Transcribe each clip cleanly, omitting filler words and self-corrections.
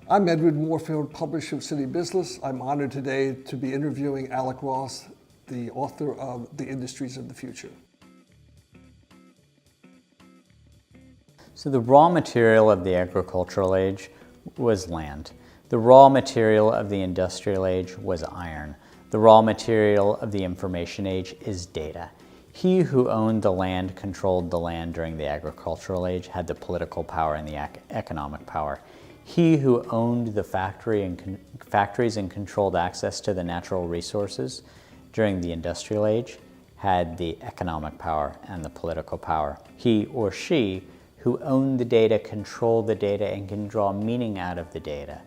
I'm Edward Moorfield, publisher of CityBizList. I'm honored today to be interviewing Alec, the author of The Industries of the Future. So the raw material of the agricultural age was land. The raw material of the industrial age was iron. The raw material of the information age is data. He who owned the land controlled the land during the agricultural age, had the political power and the economic power. He who owned the factories and controlled access to the natural resources during the industrial age had the economic power and the political power. He or she who owned the data, controlled the data, and can draw meaning out of the data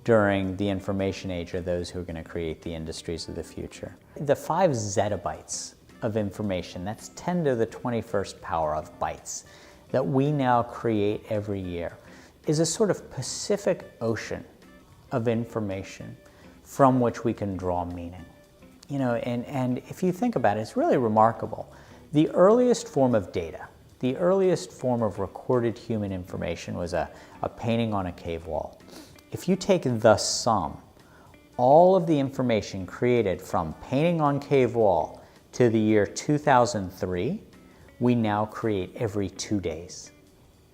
during the information age are those who are going to create the industries of the future. The 5 zettabytes of information, that's 10 to the 21st power of bytes, that we now create every year, is a sort of Pacific Ocean of information from which we can draw meaning. You know, and if you think about it, it's really remarkable. The earliest form of data, the earliest form of recorded human information was a painting on a cave wall. If you take the sum, all of the information created from painting on cave wall to the year 2003, we now create every 2 days.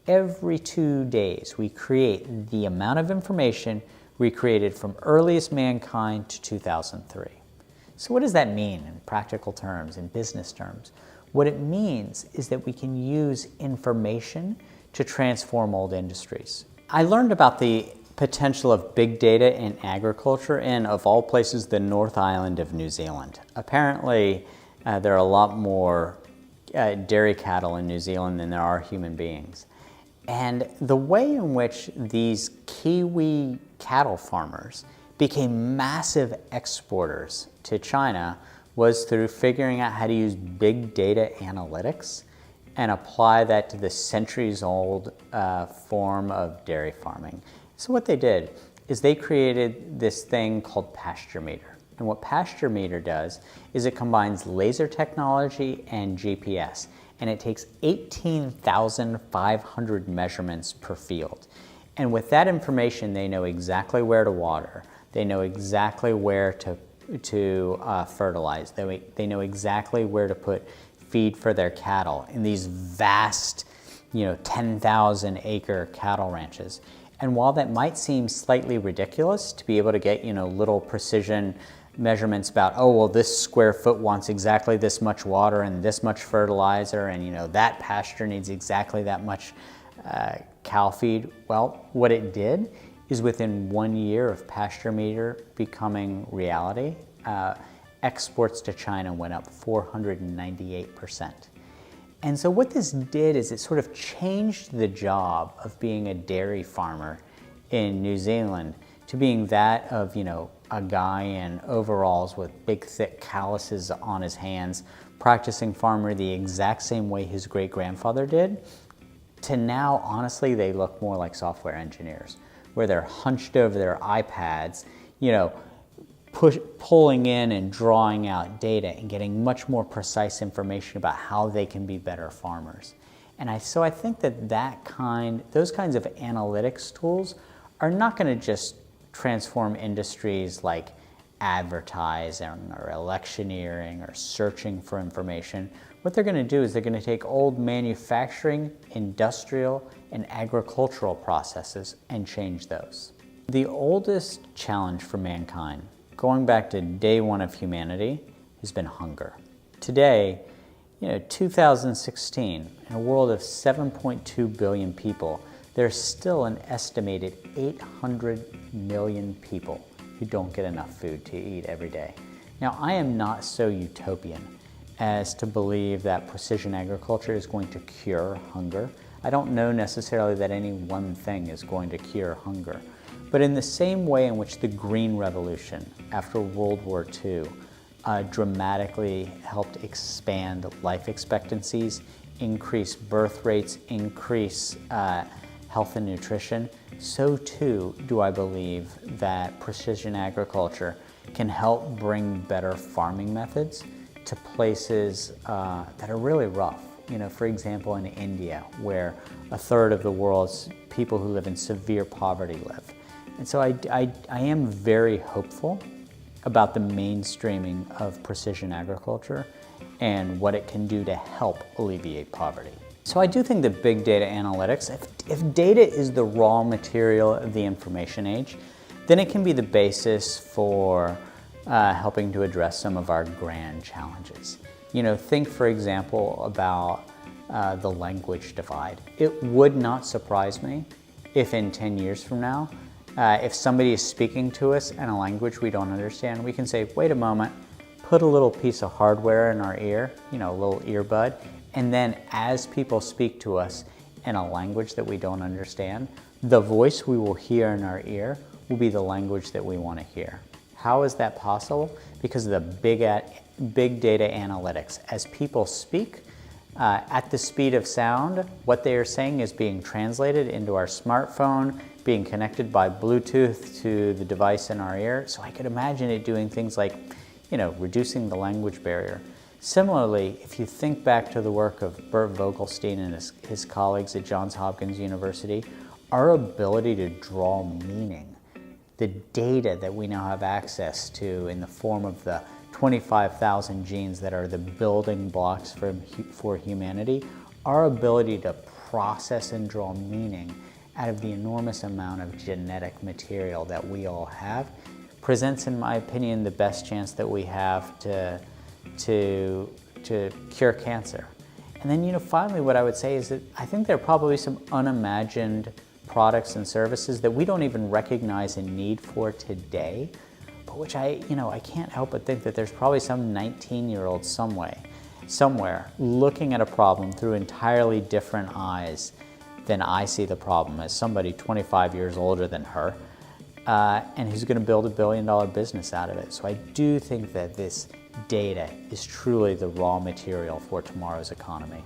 Every 2 days, we create the amount of information we created from earliest mankind to 2003. So what does that mean in practical terms, in business terms? What it means is that we can use information to transform old industries. I learned about the potential of big data in agriculture in, of all places, the North Island of New Zealand. Apparently, there are a lot more dairy cattle in New Zealand than there are human beings. And the way in which these Kiwi cattle farmers became massive exporters to China was through figuring out how to use big data analytics and apply that to the centuries-old form of dairy farming. So what they did is they created this thing called Pasture Meter. And what Pasture Meter does is it combines laser technology and GPS. And it takes 18,500 measurements per field. And with that information, they know exactly where to water. They know exactly where to fertilize. They know exactly where to put feed for their cattle in these vast, 10,000 acre cattle ranches. And while that might seem slightly ridiculous to be able to get, little precision measurements about, oh, well, this square foot wants exactly this much water and this much fertilizer, and that pasture needs exactly that much cow feed. Well, what it did is within 1 year of Pasture Meter becoming reality, exports to China went up 498%. And so what this did is it sort of changed the job of being a dairy farmer in New Zealand to being that of, a guy in overalls with big thick calluses on his hands, practicing farmer the exact same way his great-grandfather did, to now, honestly, they look more like software engineers, where they're hunched over their iPads, pulling in and drawing out data and getting much more precise information about how they can be better farmers. And so I think that those kinds of analytics tools are not going to just transform industries like advertising or electioneering or searching for information. What they're going to do is they're going to take old manufacturing, industrial, and agricultural processes and change those. The oldest challenge for mankind, going back to day one of humanity, has been hunger. Today, 2016, in a world of 7.2 billion people, there's still an estimated 800 million people who don't get enough food to eat every day. Now, I am not so utopian as to believe that precision agriculture is going to cure hunger. I don't know necessarily that any one thing is going to cure hunger. But in the same way in which the Green Revolution after World War II dramatically helped expand life expectancies, increase birth rates, increase health and nutrition, so too do I believe that precision agriculture can help bring better farming methods to places that are really rough. For example, in India, where a third of the world's people who live in severe poverty live. And so I am very hopeful about the mainstreaming of precision agriculture and what it can do to help alleviate poverty. So I do think that big data analytics, if data is the raw material of the information age, then it can be the basis for helping to address some of our grand challenges. You know, think for example about the language divide. It would not surprise me if in 10 years from now, if somebody is speaking to us in a language we don't understand, we can say, wait a moment, put a little piece of hardware in our ear, you know, a little earbud, and then as people speak to us in a language that we don't understand, the voice we will hear in our ear will be the language that we want to hear. How is that possible? Because of the big data analytics. As people speak, at the speed of sound, what they are saying is being translated into our smartphone, being connected by Bluetooth to the device in our ear. So I could imagine it doing things like, you know, reducing the language barrier. Similarly, if you think back to the work of Bert Vogelstein and his colleagues at Johns Hopkins University, our ability to draw meaning, the data that we now have access to in the form of the 25,000 genes that are the building blocks for humanity, our ability to process and draw meaning out of the enormous amount of genetic material that we all have presents, in my opinion, the best chance that we have to cure cancer. And then, you know, finally what I would say is that I think there are probably some unimagined products and services that we don't even recognize a need for today, but which I can't help but think that there's probably some 19-year-old somewhere looking at a problem through entirely different eyes than I see the problem, as somebody 25 years older than her, and who's going to build $1 billion business out of it. So I do think that this data is truly the raw material for tomorrow's economy.